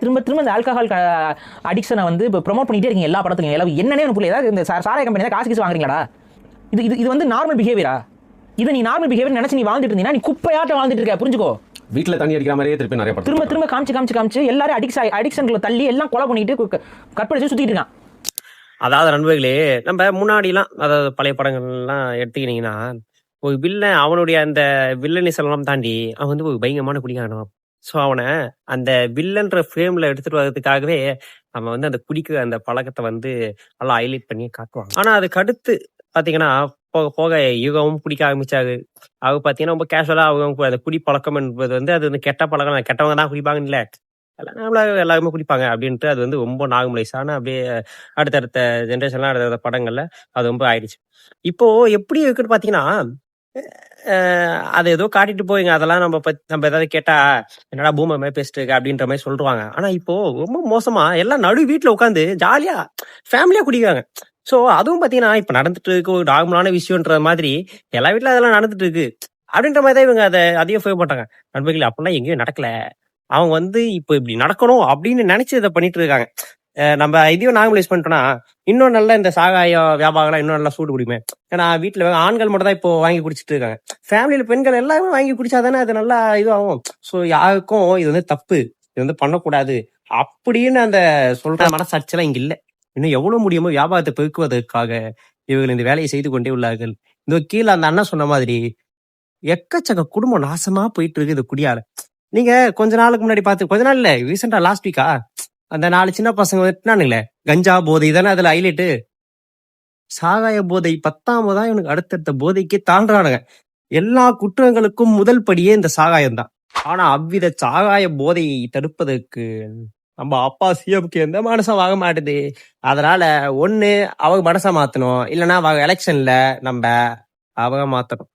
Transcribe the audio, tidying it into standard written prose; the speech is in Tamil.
திரும்ப திரும்ப இந்த ஆல்கஹால் அடிக்ஷனை வந்து இப்போ ப்ரொமோட் பண்ணிட்டே இருக்கீங்க எல்லா படத்துலையும். எல்லாம் என்னன்னே எனக்கு புரியல. ஏதாவது இந்த சாராய கம்பெனி தான் காசு வாங்குறீங்களாடா? இது இது இது வந்து நார்மல் பிஹேவியரா? இதை நீ நார்மல் பிஹேவியர் நினைச்சு நீ வாழ்ந்துட்டு இருந்தீங்கன்னா நீ குப்பையாட்ட வாழ்ந்துட்டு இருக்க. புரிஞ்சுக்கோ. வீட்டில் தண்ணி அடிக்கிற மாதிரியே திருப்பி நிறைய படம் திரும்ப திரும்ப காமிச்சு எல்லாரும் அடிக்ஷன்களை தள்ளி எல்லாம் கொலை பண்ணிட்டு கற்பழிச்சு சுத்திட்டு இருக்கான். அதாவது நண்பர்களே, நம்ம முன்னாடிலாம் அதாவது பழைய படங்கள்லாம் எடுத்துக்கிட்டீங்கன்னா ஒரு வில்லன் அவனுடைய அந்த வில்லனிசம் எல்லாம் தாண்டி அவன் வந்து ஒரு பயங்கரமான குடிக்காரன். ஸோ அவனை அந்த வில்லன்ற ஃப்ரேம்ல எடுத்துட்டு வர்றதுக்காகவே அவன் வந்து அந்த குடிக்கிற அந்த பழக்கத்தை வந்து நல்லா ஹைலைட் பண்ணி காட்டுவான். ஆனா அதுக்கு அடுத்து பாத்தீங்கன்னா போக போக யுகவும் குடிக்க ஆரம்பிச்சாரு. அவர் பாத்தீங்கன்னா ரொம்ப கேஷுவலா அவங்க அந்த குடி பழக்கம் என்பது வந்து அது வந்து கெட்ட பழக்கம், கெட்டவங்க தான் குடிப்பாங்கன்னு இல்லை, எல்லாருமே குடிப்பாங்க அப்படின்ட்டு அது வந்து ரொம்ப நார்மலைஸ் ஆன அப்படியே அடுத்தடுத்த ஜென்ரேஷன்லாம் அடுத்த படங்கள்ல அது ரொம்ப ஆயிடுச்சு. இப்போ எப்படி இருக்குன்னு பாத்தீங்கன்னா அதை ஏதோ காட்டிட்டு போயிங்க, அதெல்லாம் நம்ம ஏதாவது கேட்டா என்னடா பூமர் மாதிரி பேசிட்டு இருக்க அப்படின்ற மாதிரி சொல்றாங்க. ஆனா இப்போ ரொம்ப மோசமா எல்லாம் நடு வீட்டுல உட்காந்து ஜாலியா ஃபேமிலியா குடிக்கிறாங்க. சோ அதுவும் பாத்தீங்கன்னா இப்ப நடந்துட்டு இருக்கு ஒரு நார்மலான விஷயம்ன்ற மாதிரி எல்லா வீட்டுல அதெல்லாம் நடந்துட்டு இருக்கு அப்படின்ற மாதிரி தான் இவங்க அதையும் ஃபேவ் பண்றாங்க. நண்பர்கள் அப்படிலாம் எங்கேயும் நடக்கல. அவங்க வந்து இப்போ இப்படி நடக்கணும் அப்படின்னு நினைச்சு இதை பண்ணிட்டு இருக்காங்க. நம்ம இதையும் நார்மலைஸ் பண்ணிட்டோம்னா இன்னும் நல்லா இந்த சாகாய வியாபாரம் இன்னும் நல்லா சூடு குடிமே. ஏன்னா வீட்டுல ஆண்கள் மட்டும் தான் இப்போ வாங்கி குடிச்சிட்டு இருக்காங்க. ஃபேமிலியில பெண்கள் எல்லாருமே வாங்கி குடிச்சாதானே அது நல்லா இதுவாகும். ஸோ யாருக்கும் இது வந்து தப்பு, இது வந்து பண்ணக்கூடாது அப்படின்னு அந்த சொல்ற மனசாட்சியெல்லாம் இங்க இல்லை. இன்னும் எவ்வளவு முடியுமோ வியாபாரத்தை பெருக்குவதற்காக இவர்கள் இந்த வேலையை செய்து கொண்டே உள்ளார்கள். இந்த கீழே அந்த அண்ணன் சொன்ன மாதிரி எக்கச்சக்க குடும்பம் நாசமா போயிட்டு இருக்கு இந்த குடியால. நீங்க கொஞ்ச நாளுக்கு முன்னாடி கொஞ்ச நாள் இல்ல, ரீசெண்டா லாஸ்ட் வீக்கா அந்த 4 சின்ன பசங்க வெட்டினானுங்களே கஞ்சா போதை தானே அதுல ஹைலைட்டு. சாகாய போதை 10ஆம் இவனுக்கு அடுத்தடுத்த போதைக்கு தாண்டானுங்க. எல்லா குற்றங்களுக்கும் முதல் படியே இந்த சாகாயம் தான். ஆனா அவ்வித சாகாய போதையை தடுப்பதற்கு நம்ம அப்பா சிஎம்க்கு எந்த மனசம் வாங்க மாட்டுது. அதனால ஒண்ணு அவங்க மனசை மாத்தணும், இல்லைன்னா அவங்க எலெக்ஷன்ல நம்ம அவங்க மாத்தணும்.